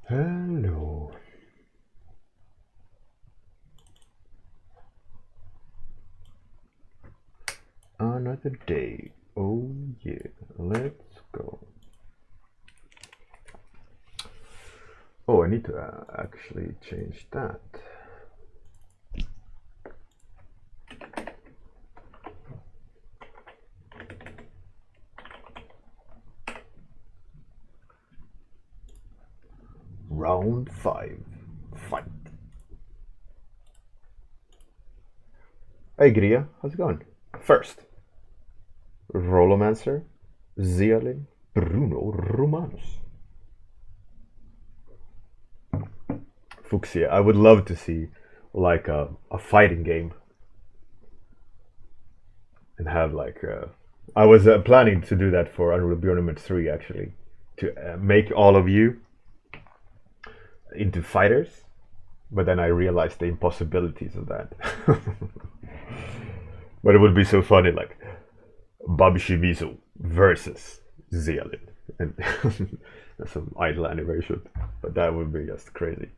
Hello. Another day. Oh yeah, let's go. Oh, I need to actually change that. Round 5. Fight. Hey Gria, how's it going? First, Rolomancer, Zialin, Bruno Romanus. Fuchsia, I would love to see like a fighting game and have like I was planning to do that for Unreal Bjorn 3 actually, to make all of you into fighters, but then I realized the impossibilities of that. But it would be so funny, like Bobby Shimizu versus Zialin, and that's some idle animation, but that would be just crazy.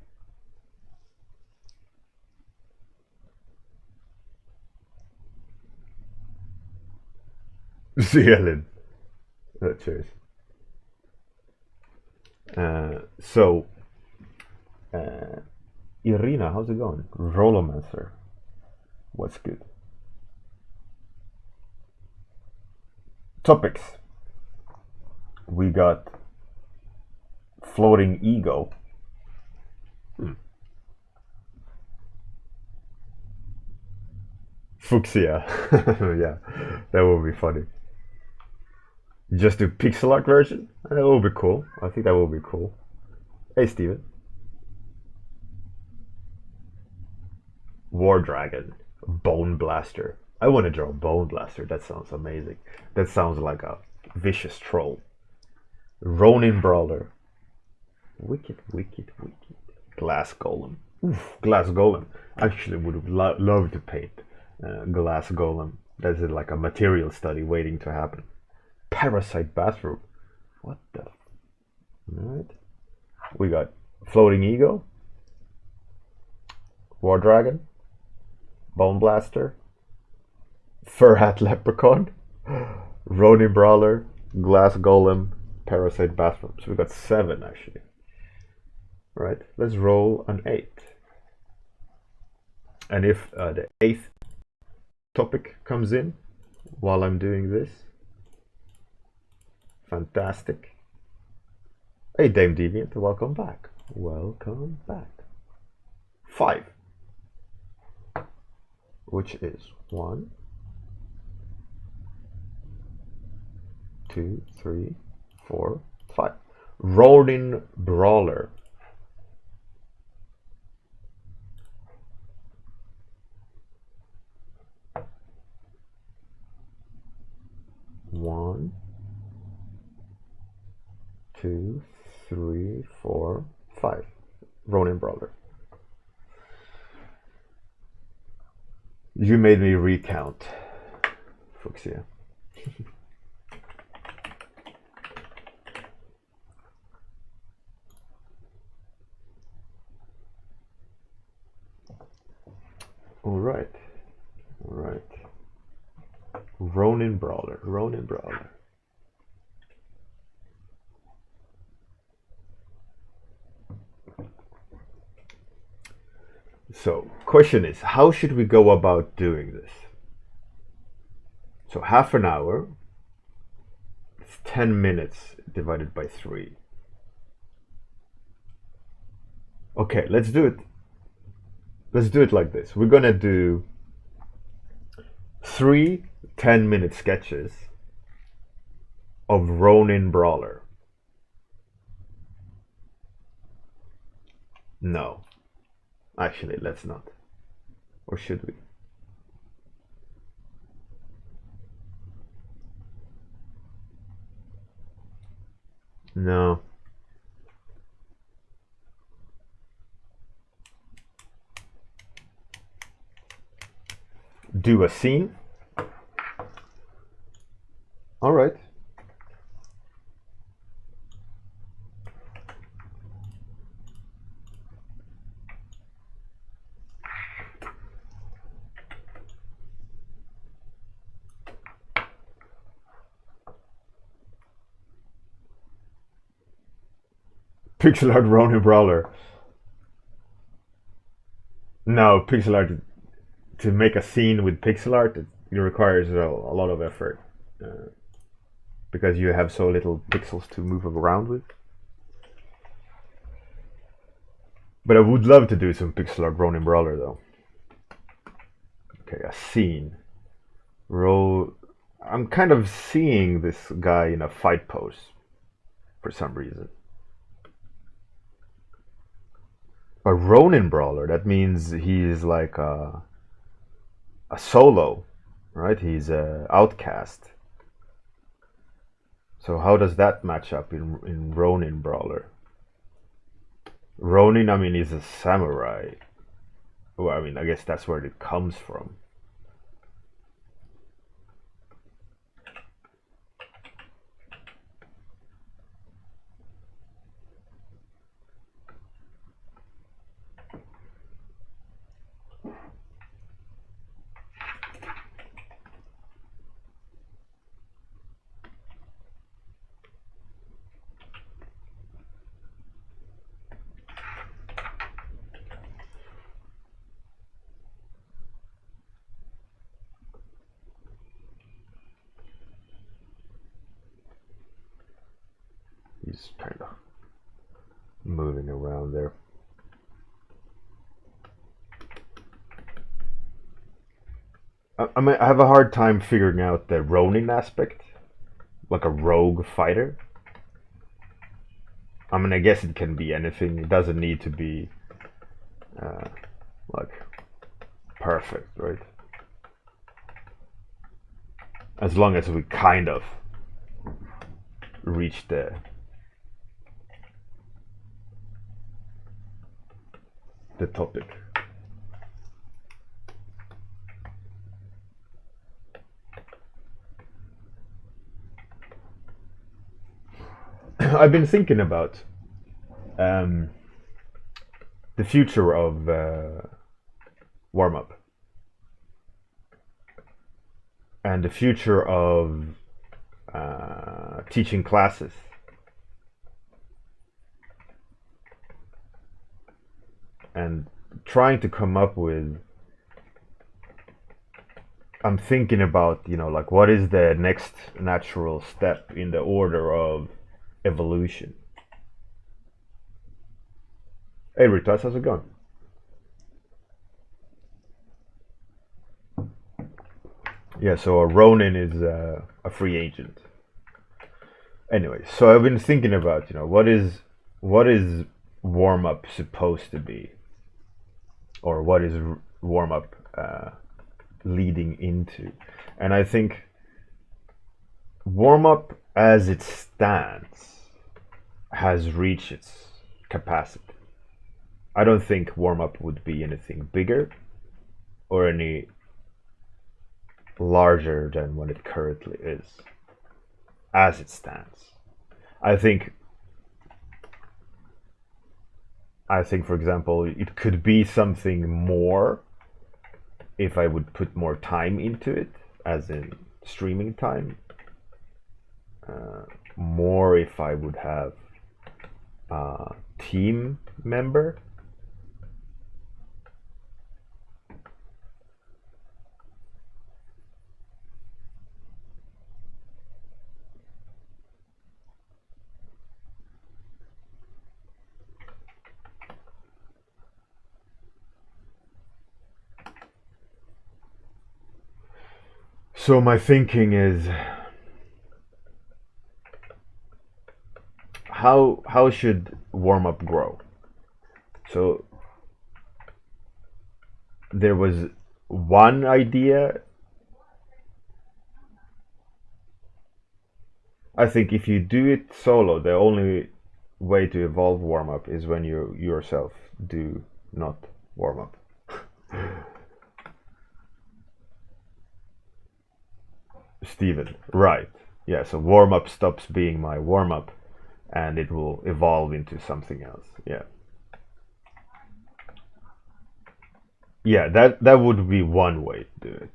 Zialin. Cheers. So, Irina, how's it going? Rolomancer, what's good? Topics. We got floating ego. Fuchsia. Yeah, that would be funny. Just do pixel art version? That will be cool. I think that will be cool. Hey, Steven. War Dragon. Bone Blaster. I want to draw Bone Blaster. That sounds amazing. That sounds like a vicious troll. Ronin Brawler. Wicked, wicked, wicked. Glass Golem. Oof, Glass Golem. Actually, would have loved to paint Glass Golem. That's like a material study waiting to happen. Parasite Bathroom. What the? Alright. We got Floating Ego. War Dragon. Bone Blaster. Fur Hat Leprechaun. Ronin Brawler. Glass Golem. Parasite Bathroom. So we got 7 actually. Right, let's roll an 8. And if the 8th topic comes in while I'm doing this, fantastic. Hey Dame Deviant, welcome back. Welcome back. 5. Which is 1, 2, 3, 4, 5. Ronin Brawler. One, 2, 3, 4, 5. Ronin Brawler. You made me recount, Fuchsia. All right, all right. Ronin Brawler, Ronin Brawler. So, question is, how should we go about doing this? So, half an hour, it's 10 minutes divided by 3. Okay, let's do it. Let's do it like this. We're gonna do 3 10-minute sketches of Ronin Brawler. No. Actually, let's not. Or should we? No. Do a scene. All right. Pixel art Ronin Brawler. No, pixel art, to make a scene with pixel art, it requires a lot of effort because you have so little pixels to move around with. But I would love to do some pixel art Ronin Brawler though. Okay, a scene. I'm kind of seeing this guy in a fight pose for some reason. A Ronin Brawler, that means he's like a solo, right? He's a outcast. So how does that match up in Ronin Brawler? Ronin, I mean, is a samurai. Well, I mean, I guess that's where it comes from. He's kind of moving around there. I have a hard time figuring out the Ronin aspect, like a rogue fighter. I mean, I guess it can be anything. It doesn't need to be like perfect, right? As long as we kind of reach the topic. I've been thinking about the future of Warmup and the future of teaching classes. And trying to come up with, I'm thinking about, like what is the next natural step in the order of evolution. Hey Ritas, how's it going? Yeah, so a Ronin is a free agent. Anyway, so I've been thinking about, what is Warmup supposed to be? Or what is Warmup leading into? And I think Warmup as it stands has reached its capacity. I don't think Warmup would be anything bigger or any larger than what it currently is as it stands. I think, for example, it could be something more if I would put more time into it, as in streaming time. More if I would have a team member. So my thinking is, how should Warmup grow? So there was one idea. I think if you do it solo, the only way to evolve Warmup is when you yourself do not Warmup. Steven, right. Yeah, so Warmup stops being my Warmup and it will evolve into something else. Yeah. Yeah, that would be one way to do it.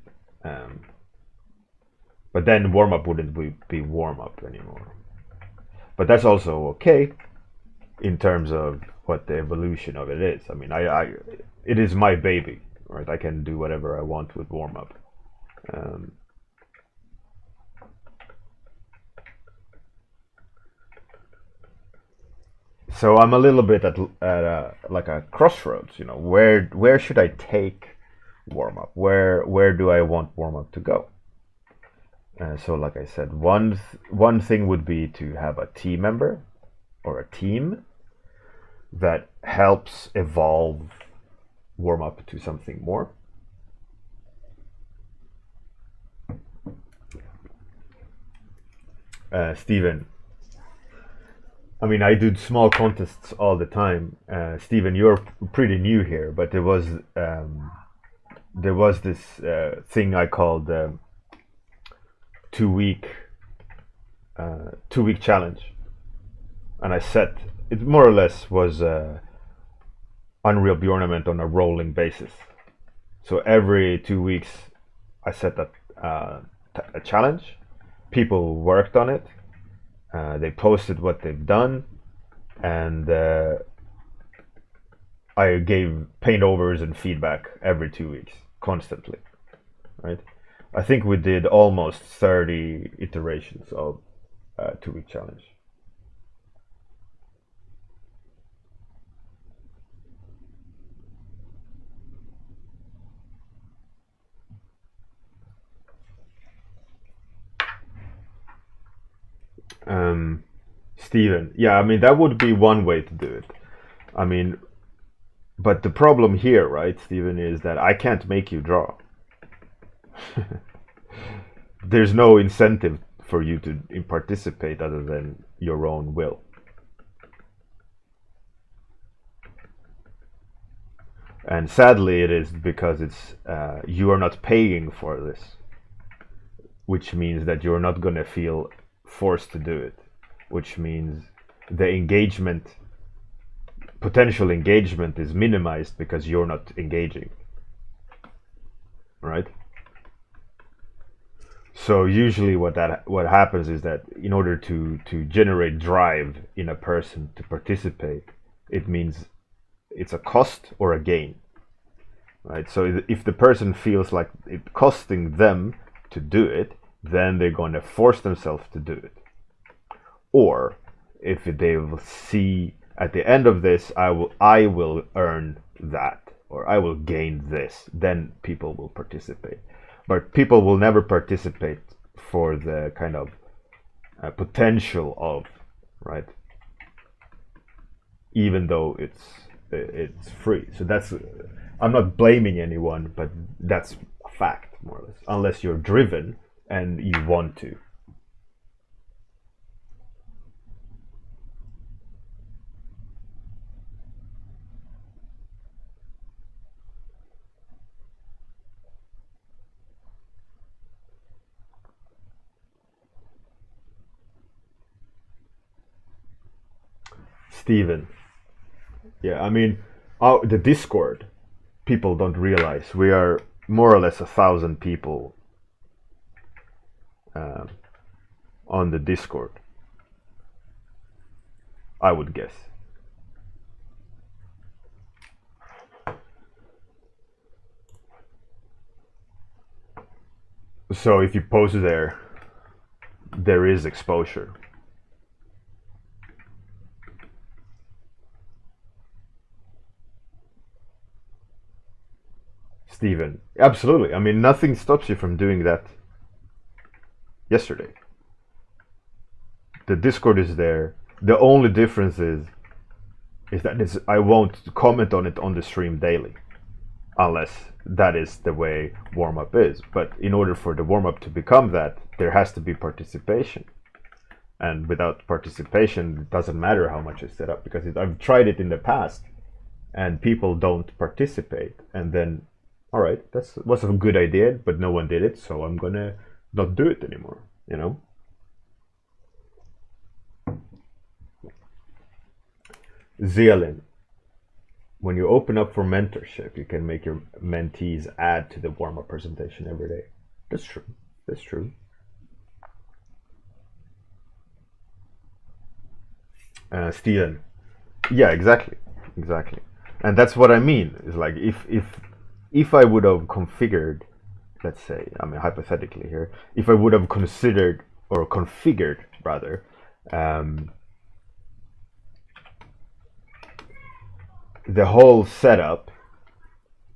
But then Warmup wouldn't be Warmup anymore. But that's also okay. in terms of what the evolution of it is. I mean, it is my baby, right? I can do whatever I want with warm up. So I'm a little bit at like a crossroads. You know, where should I take warm up? Where do I want warm up to go? So, like I said, one thing would be to have a team member or a team that helps evolve warm up to something more. Steven, I mean, I do small contests all the time. Steven, you're pretty new here, but there was this thing I called 2 week challenge, and I set it more or less was Unreal Bjornament on a rolling basis. So every 2 weeks, I set a challenge. People worked on it. They posted what they've done, and I gave paint overs and feedback every 2 weeks, constantly, right? I think we did almost 30 iterations of a 2 week challenge. Steven, yeah, I mean, that would be one way to do it. I mean, but the problem here, right, Steven, is that I can't make you draw. There's no incentive for you to participate other than your own will. And sadly, it is because it's you are not paying for this, which means that you're not going to feel forced to do it, which means the potential engagement is minimized because you're not engaging, right? So usually what happens is that in order to generate drive in a person to participate, it means it's a cost or a gain, right? So if the person feels like it costing them to do it, then they're going to force themselves to do it. Or if they will see at the end of this, I will earn that, or I will gain this, then people will participate. But people will never participate for the kind of potential of, right? Even though it's free. So that's, I'm not blaming anyone, but that's a fact, more or less. Unless you're driven and you want to. Steven. Yeah, I mean, the Discord, people don't realize we are more or less 1,000 people on the Discord, I would guess. So if you post there, there is exposure. Steven, absolutely. I mean, nothing stops you from doing that yesterday. The Discord is there. The only difference is that I won't comment on it on the stream daily, unless that is the way warm-up is. But in order for the warm-up to become that, there has to be participation. And without participation, it doesn't matter how much I set up, because I've tried it in the past, and people don't participate. And then, all right, that was a good idea, but no one did it, so I'm gonna not do it anymore, you know? Zealin, when you open up for mentorship, you can make your mentees add to the warm-up presentation every day. That's true. That's true. Steven, Yeah, exactly, and that's what I mean. Is like if I would have configured, let's say, I mean hypothetically here, if I would have considered or configured rather, um, the whole setup,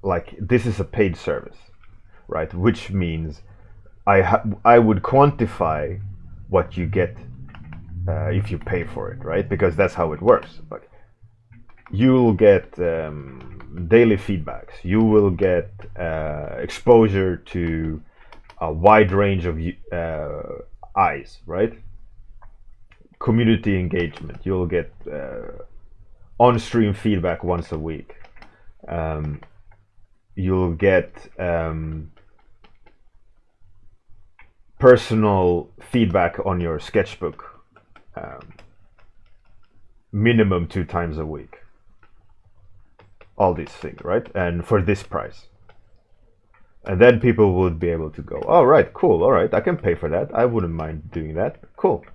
like this is a paid service, right? Which means I would quantify what you get if you pay for it, right? Because that's how it works. Like you'll get daily feedbacks. You will get exposure to a wide range of eyes, right? Community engagement. You'll get on-stream feedback once a week. You'll get personal feedback on your sketchbook minimum 2 times a week. All these things, right? And for this price. And then people would be able to go, all right, cool, all right, I can pay for that. I wouldn't mind doing that. Cool.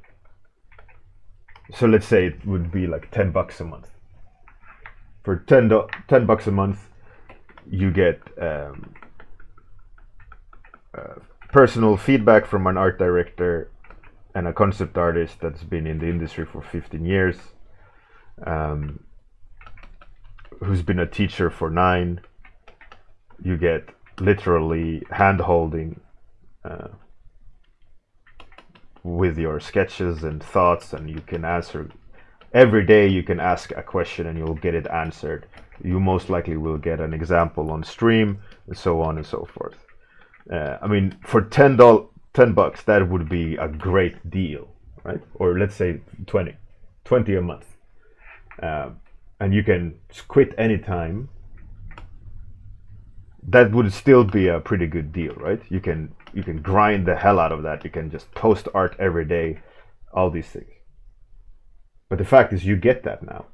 So let's say it would be like $10 a month. For $10 a month, you get personal feedback from an art director and a concept artist that's been in the industry for 15 years, who's been a teacher for 9. You get literally hand-holding with your sketches and thoughts, and you can answer every day. You can ask a question and you'll get it answered. You most likely will get an example on stream, and so on and so forth. I mean, for $10, that would be a great deal, right? Or let's say 20 a month, and you can quit anytime. That would still be a pretty good deal, right? You can grind the hell out of that. You can just post art every day, all these things. But the fact is, you get that now,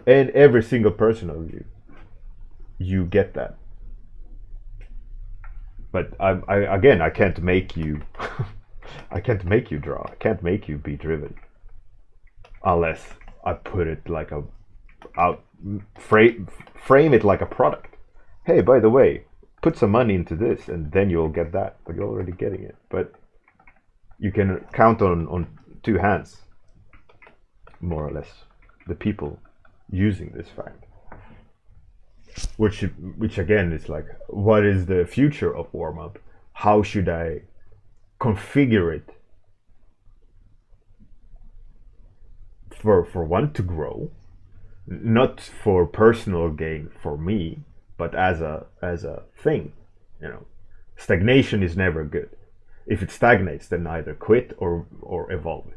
and every single person of you get that. But I can't make you, I can't make you draw. I can't make you be driven, unless I put it like frame it like a product. Hey, by the way, put some money into this, and then you'll get that. But you're already getting it. But you can count on 2 hands, more or less, the people using this fact. Which again is like, what is the future of Warmup? How should I configure it for one, to grow, not for personal gain for me, but as a thing. Stagnation is never good. If it stagnates, then either quit or evolve it.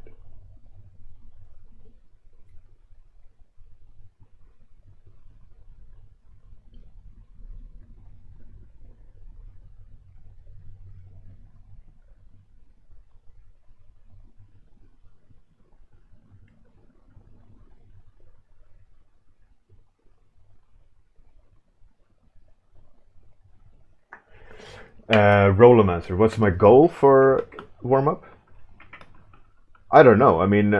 Rollomancer, what's my goal for Warmup? I don't know. I mean,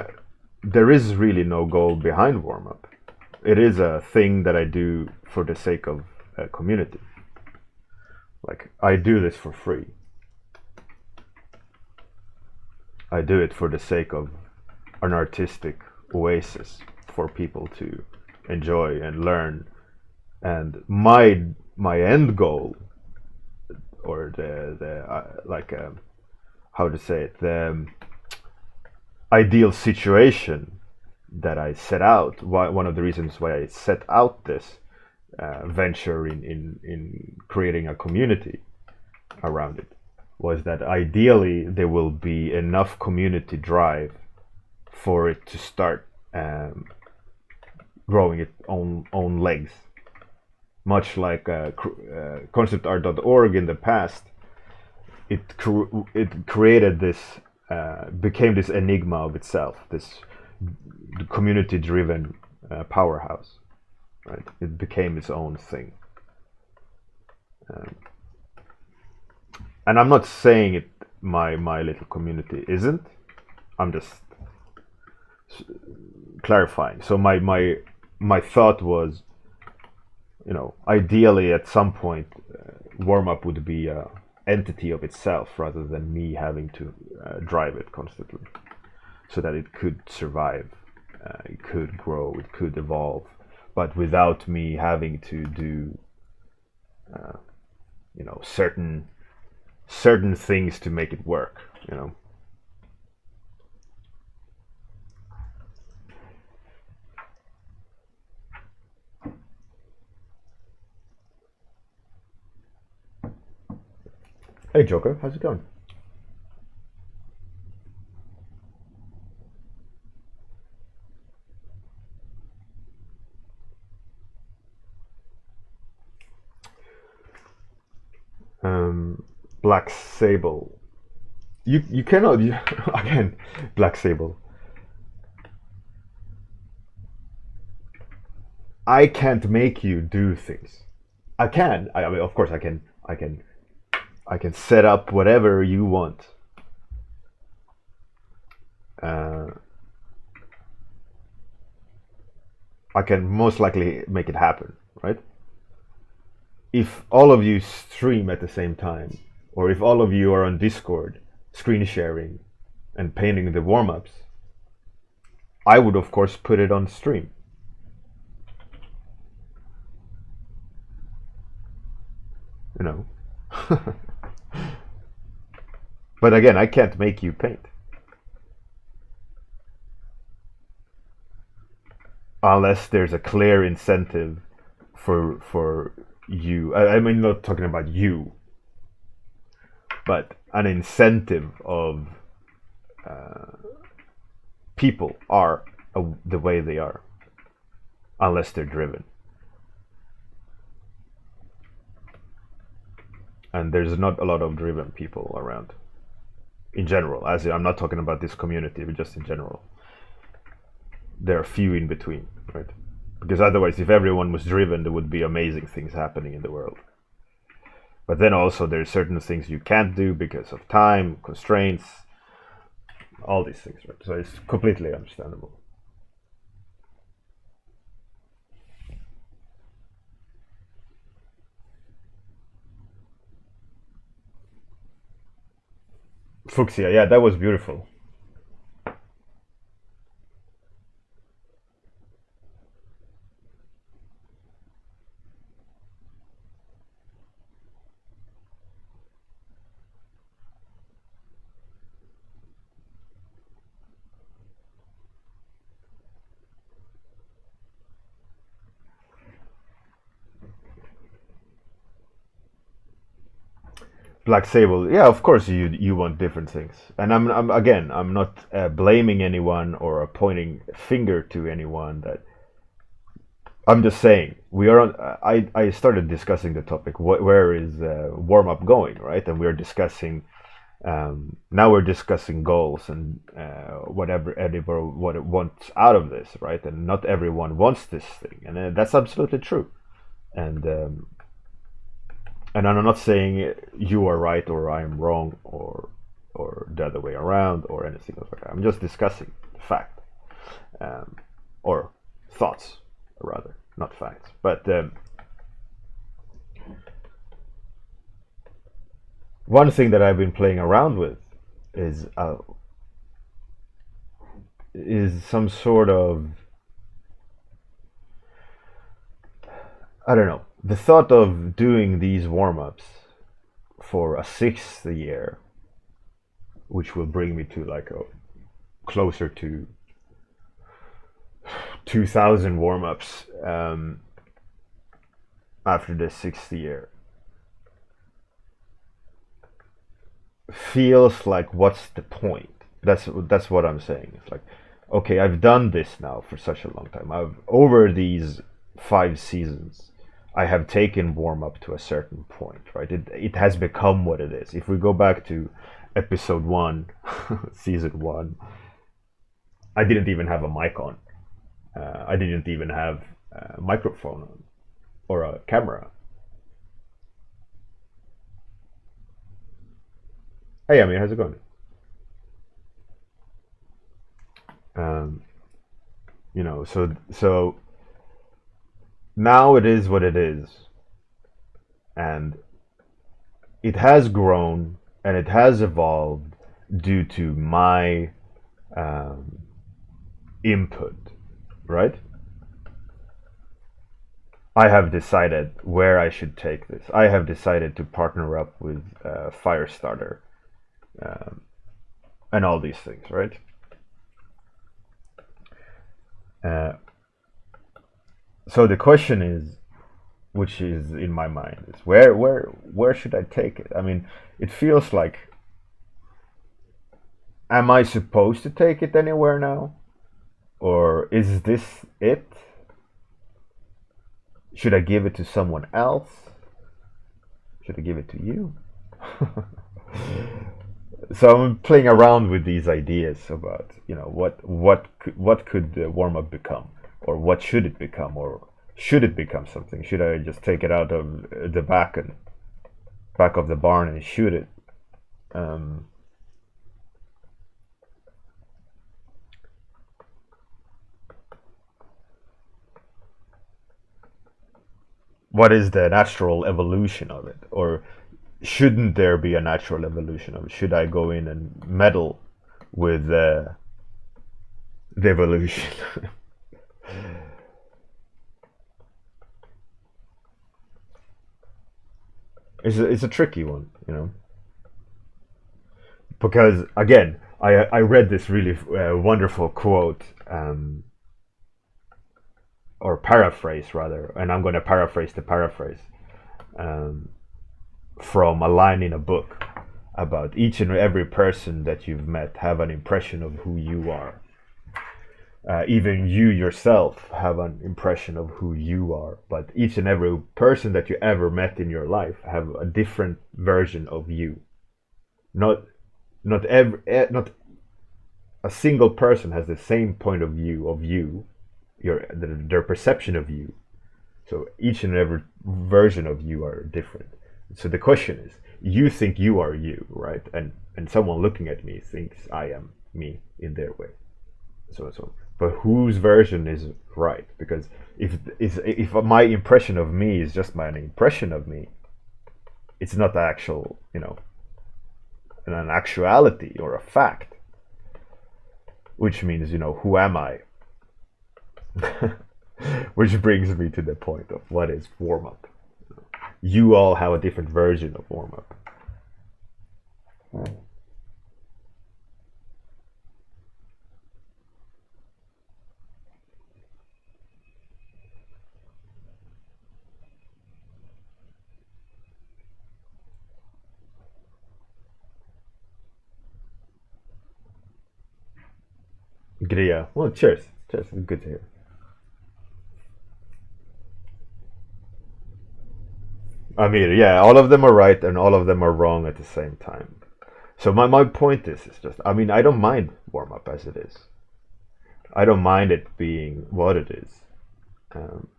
there is really no goal behind Warmup. It is a thing that I do for the sake of a community. Like, I do this for free. I do it for the sake of an artistic oasis for people to enjoy and learn. And my end goal, or the how to say it, the ideal situation that I set out. One of the reasons why I set out this venture in creating a community around it was that ideally there will be enough community drive for it to start growing its own legs. Much like conceptart.org in the past, it created this, became this enigma of itself, this community-driven powerhouse. Right? It became its own thing. And I'm not saying it. My little community isn't. I'm just clarifying. So my thought was, you know, ideally at some point, warm up would be a entity of itself rather than me having to drive it constantly, so that it could survive, it could grow, it could evolve, but without me having to do, you know, certain things to make it work. You know. Hey Joker, how's it going? Black Sable. You cannot again, Black Sable. I can't make you do things. I can. I mean, of course, I can. I can set up whatever you want. Uh, I can most likely make it happen, right? If all of you stream at the same time, or if all of you are on Discord, screen sharing, and painting the warm ups, I would of course put it on stream. You know. But again, I can't make you paint. Unless there's a clear incentive for you. I mean, not talking about you, but an incentive of people are the way they are, unless they're driven. And there's not a lot of driven people around in general. As I'm not talking about this community, but just in general, there are few in between, right? Because otherwise, if everyone was driven, there would be amazing things happening in the world. But then also there's certain things you can't do because of time constraints, all these things, right? So it's completely understandable. Fuchsia, yeah, that was beautiful. Black Sable, yeah, of course you want different things, and I'm again, I'm not blaming anyone or pointing finger to anyone. That I'm just saying we are on. I started discussing the topic. Where is warm up going, right? And we're discussing. Now we're discussing goals and whatever everyone what it wants out of this, right? And not everyone wants this thing, and that's absolutely true. And and I'm not saying you are right or I'm wrong or the other way around or anything else like that. I'm just discussing fact, or thoughts rather, not facts. But one thing that I've been playing around with is some sort of, I don't know, the thought of doing these warm-ups for a sixth year, which will bring me to like a closer to 2,000 warm-ups after the sixth year, feels like, what's the point? That's what I'm saying. It's like, okay, I've done this now for such a long time. I've over these 5 seasons, I have taken warm up to a certain point, right? It has become what it is. If we go back to episode 1, season 1, I didn't even have a mic on. I didn't even have a microphone on or a camera. Hey, Amir, how's it going? Um, So now it is what it is, and it has grown and it has evolved due to my um, input, right? I have decided where I should take this. I have decided to partner up with Firestarter um, and all these things, right? Uh, so the question is, which is in my mind, is where should I take it? I mean, it feels like, am I supposed to take it anywhere now, or is this it? Should I give it to someone else? Should I give it to you? So I'm playing around with these ideas about, what could the warm up become, or what should it become, or should it become something? Should I just take it out of the back of the barn and shoot it? Um, what is the natural evolution of it, or shouldn't there be a natural evolution of it? Should I go in and meddle with the evolution? It's a tricky one, because again, I read this really wonderful quote, or paraphrase rather, and I'm going to paraphrase the paraphrase, um, from a line in a book about each and every person that you've met have an impression of who you are. Even you yourself have an impression of who you are, but each and every person that you ever met in your life have a different version of you. Not not a single person has the same point of view of you, their perception of you. So each and every version of you are different. So the question is, you think you are you, right? And someone looking at me thinks I am me in their way. So. But whose version is right? Because if my impression of me is just my impression of me, it's not the actual, an actuality or a fact. Which means, who am I? Which brings me to the point of what is warm up. You all have a different version of warm up. Yeah. Well, cheers. Cheers. Good to hear. I mean, yeah, all of them are right and all of them are wrong at the same time. So my point is just, I mean, I don't mind warm up as it is. I don't mind it being what it is. Um,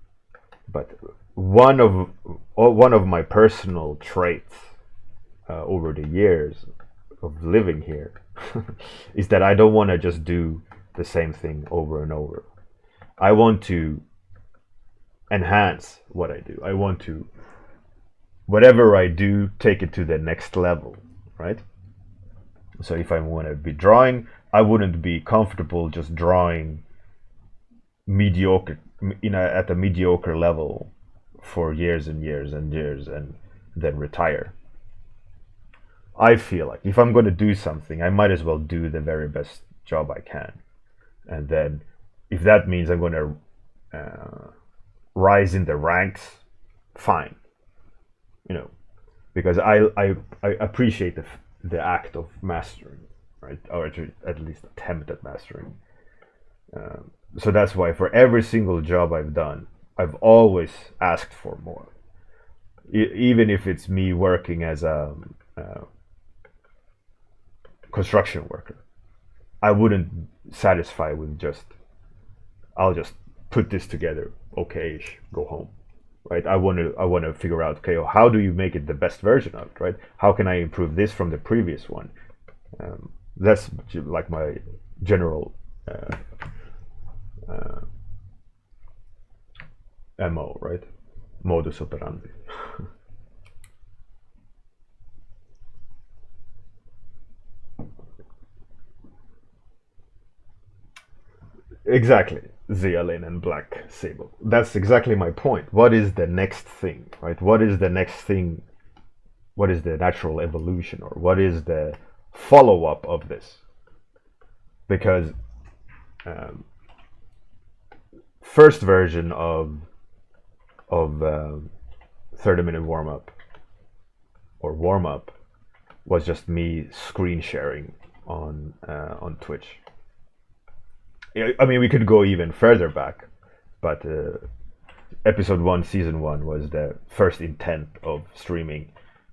but one of my personal traits over the years of living here is that I don't want to just do the same thing over and over. I want to enhance what I do. I want to, whatever I do, take it to the next level, right? So if I want to be drawing, I wouldn't be comfortable just drawing mediocre, at a mediocre level for years and years and years and then retire. I feel like if I'm going to do something, I might as well do the very best job I can. And then if that means I'm going to rise in the ranks, fine. Because I appreciate the act of mastering, right? Or at least attempt at mastering. So that's why for every single job I've done, I've always asked for more. Even if it's me working as a construction worker, I wouldn't satisfy with I'll just put this together, okay-ish, go home, right? I want to figure out, okay, how do you make it the best version of it, right? How can I improve this from the previous one? That's like my general MO, right? Modus operandi. Exactly. Zealin and Black Sable. That's exactly my point. What is the next thing, right? What is the next thing? What is the natural evolution, or what is the follow up of this? Because um, first version of 30-minute warm up or warm up was just me screen sharing on Twitch. I mean, we could go even further back, but episode 1, season 1 was the first intent of streaming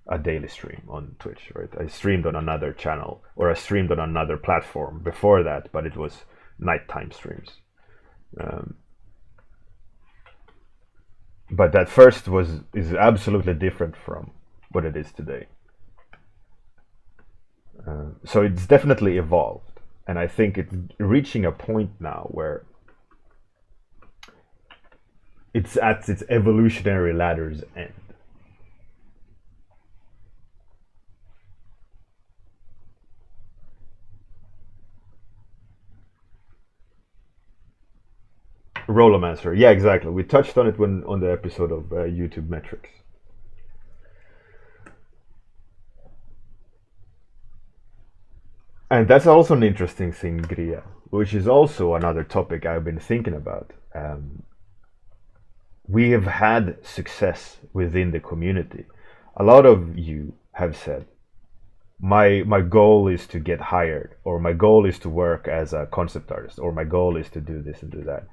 a daily stream on Twitch, right? I streamed on another channel, or I streamed on another platform before that, but it was nighttime streams. Um, but that first is absolutely different from what it is today. So it's definitely evolved, and I think it's reaching a point now where it's at its evolutionary ladder's end. Rollomancer, yeah, exactly. We touched on it when on the episode of YouTube metrics. And that's also an interesting thing, Gria, which is also another topic I've been thinking about. We have had success within the community. A lot of you have said, my goal is to get hired, or my goal is to work as a concept artist, or my goal is to do this and do that.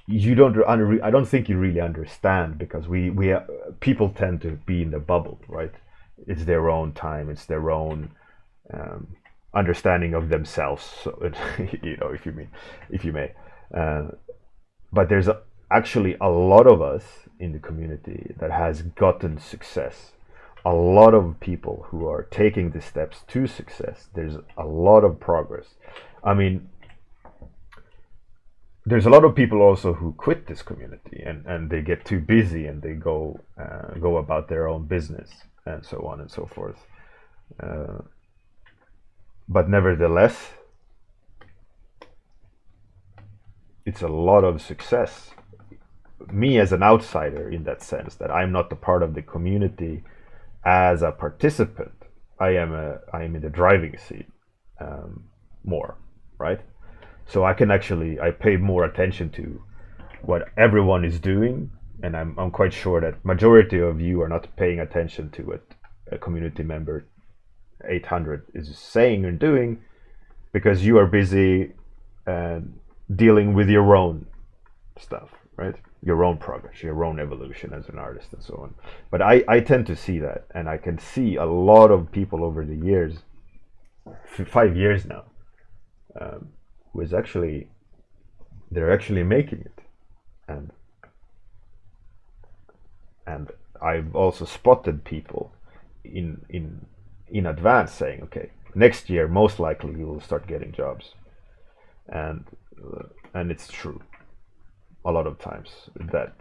You don't, I don't think you really understand, because we people tend to be in the bubble, right? It's their own time, it's their own understanding of themselves. So, you know, if you may. But there's actually a lot of us in the community that has gotten success. A lot of people who are taking the steps to success. There's a lot of progress. I mean, there's a lot of people also who quit this community, and they get too busy and they go about their own business and so on and so forth. But nevertheless, it's a lot of success. Me as an outsider, in that sense, that I'm not a part of the community as a participant, I am in the driving seat more, right? So I pay more attention to what everyone is doing, and I'm quite sure that majority of you are not paying attention to what a community member 800 is saying and doing, because you are busy dealing with your own stuff, right? Your own progress, your own evolution as an artist, and so on. But I tend to see that, and I can see a lot of people over the years, 5 years now, who is actually, they're actually making it, and I've also spotted people in advance saying, okay, next year most likely you will start getting jobs, and it's true. A lot of times that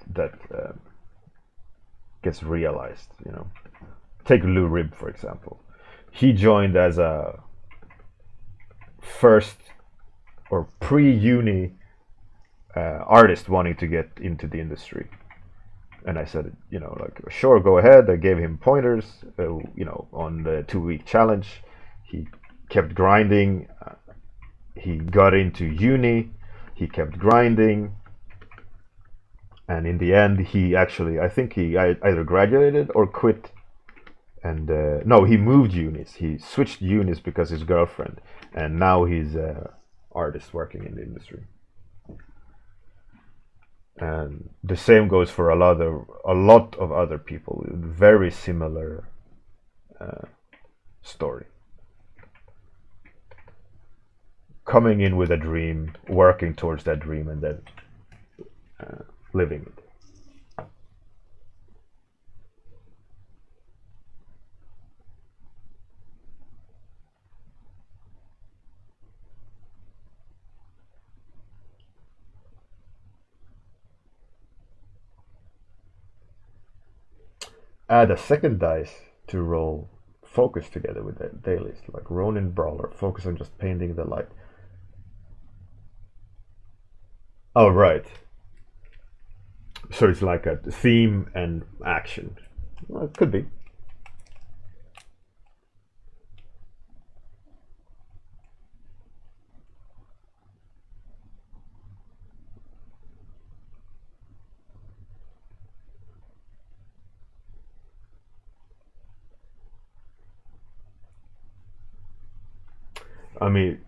gets realized. You know, take Lou Rib for example. He joined as a first or pre-uni artist wanting to get into the industry, and I said, you know, like, sure, go ahead. I gave him pointers, you know, on the 2-week challenge. He kept grinding. He got into uni. He kept grinding. And in the end, he actually, I think he either graduated or quit. And no, he moved unis. He switched unis because his girlfriend. And now he's an artist working in the industry. And the same goes for a lot of other people. Very similar story. Coming in with a dream, working towards that dream, and then living it. add a second dice to roll focus together with the dailies, like Ronin Brawler, focus on just painting the light. Oh, right. So it's like a theme and action. Well, it could be. I mean,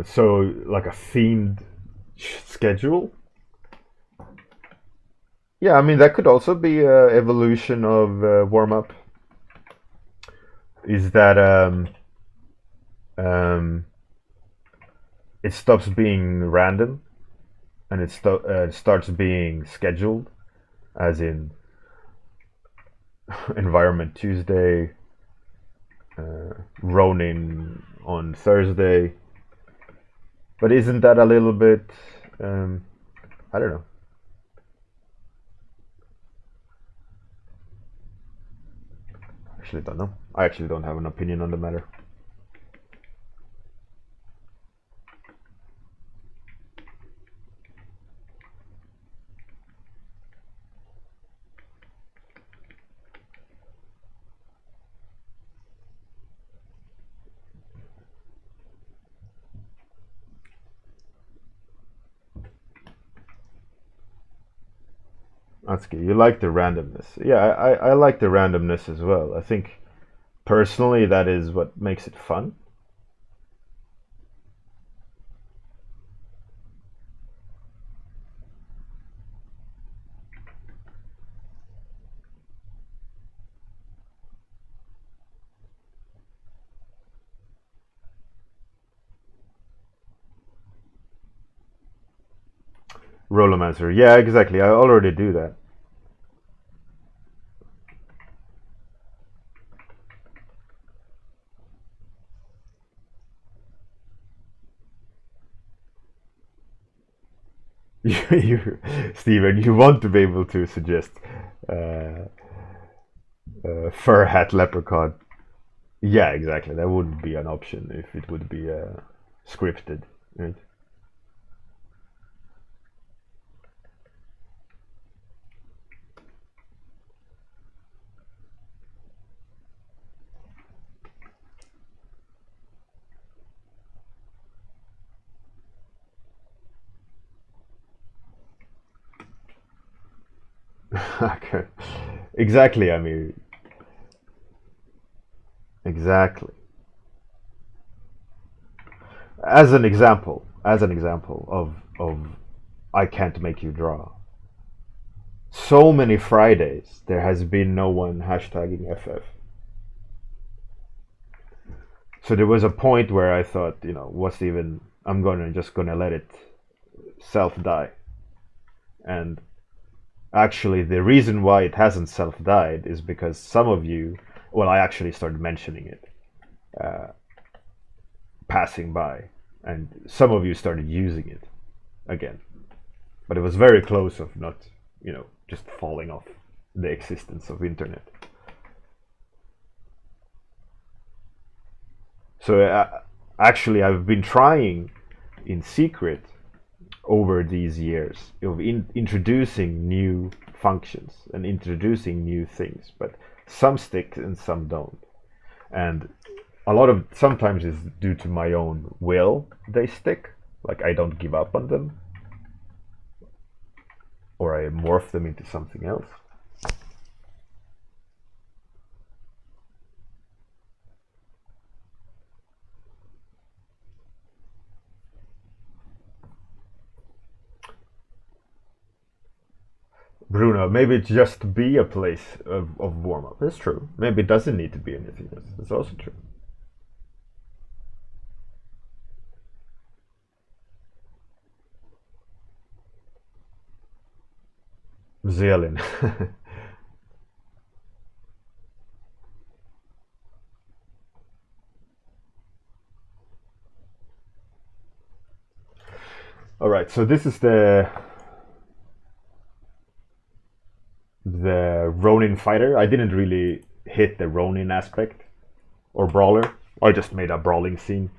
so like a themed schedule. Yeah, I mean that could also be a evolution of Warmup. Is that um, it stops being random and starts being scheduled, as in Environment Tuesday, Ronin on Thursday. But isn't that a little bit? I don't know. Actually, don't know. I actually don't have an opinion on the matter. Atsuki, you like the randomness. Yeah, I like the randomness as well. I think personally that is what makes it fun. Rollomancer. Yeah, exactly. I already do that. Steven, you want to be able to suggest uh, fur hat leprechaun. Yeah, exactly. That wouldn't be an option if it would be scripted, right? Okay. Exactly. I mean, exactly. As an example of I can't make you draw. So many Fridays there has been no one hashtagging FF. So there was a point where I thought, what's even? I'm just gonna let it self die. And actually, the reason why it hasn't self died is because some of you, well, I actually started mentioning it, uh, passing by, and some of you started using it again. But it was very close of not, just falling off the existence of internet. So actually, I've been trying in secret over these years of introducing new functions and introducing new things, but some stick and some don't. And a lot of sometimes is due to my own will they stick, like I don't give up on them, or I morph them into something else. Bruno, maybe just be a place of warm up. That's true. Maybe it doesn't need to be anything else. That's also true. Zealin. All right, so this is the Ronin fighter. I didn't really hit the Ronin aspect or brawler. I just made a brawling scene.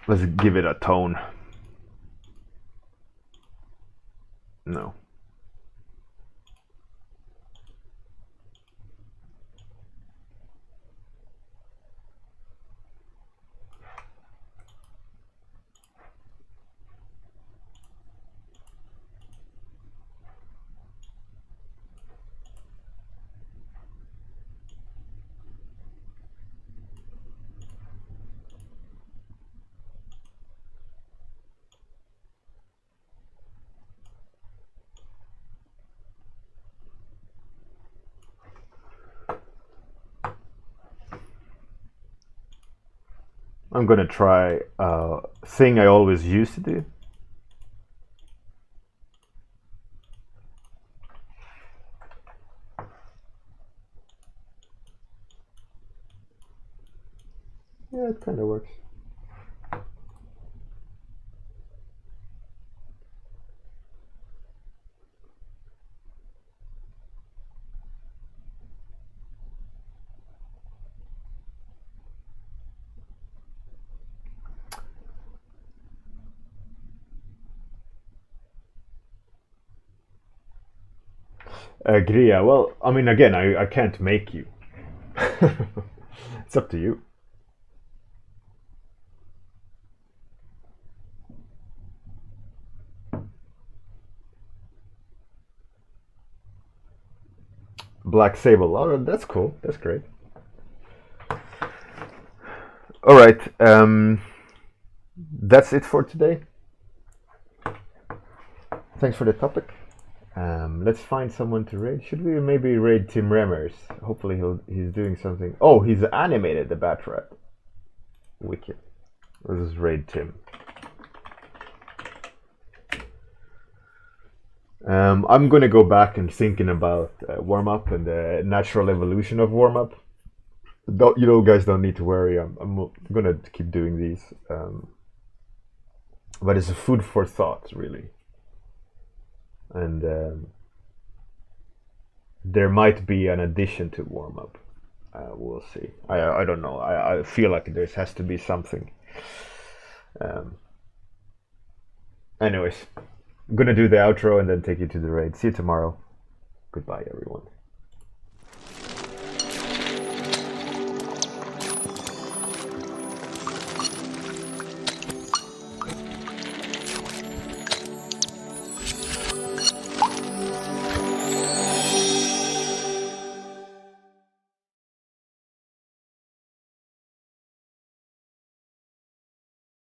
Let's give it a tone. No. I'm gonna try a thing I always used to do. Yeah, it kind of works. Gria, well, I mean, again, I can't make you. It's up to you. Black Sable. Oh, that's cool. That's great. All right. That's it for today. Thanks for the topic. Let's find someone to raid. Should we maybe raid Tim Remmers? Hopefully he's doing something. Oh, he's animated the bat rat. Wicked. Let's raid Tim. I'm gonna go back and thinking about Warmup and the natural evolution of Warmup. You know, guys don't need to worry. I'm gonna keep doing these, but it's a food for thought, really. And there might be an addition to Warmup. We'll see. I don't know. I feel like there has to be something. Anyways, I'm gonna do the outro and then take you to the raid. See you tomorrow. Goodbye, everyone.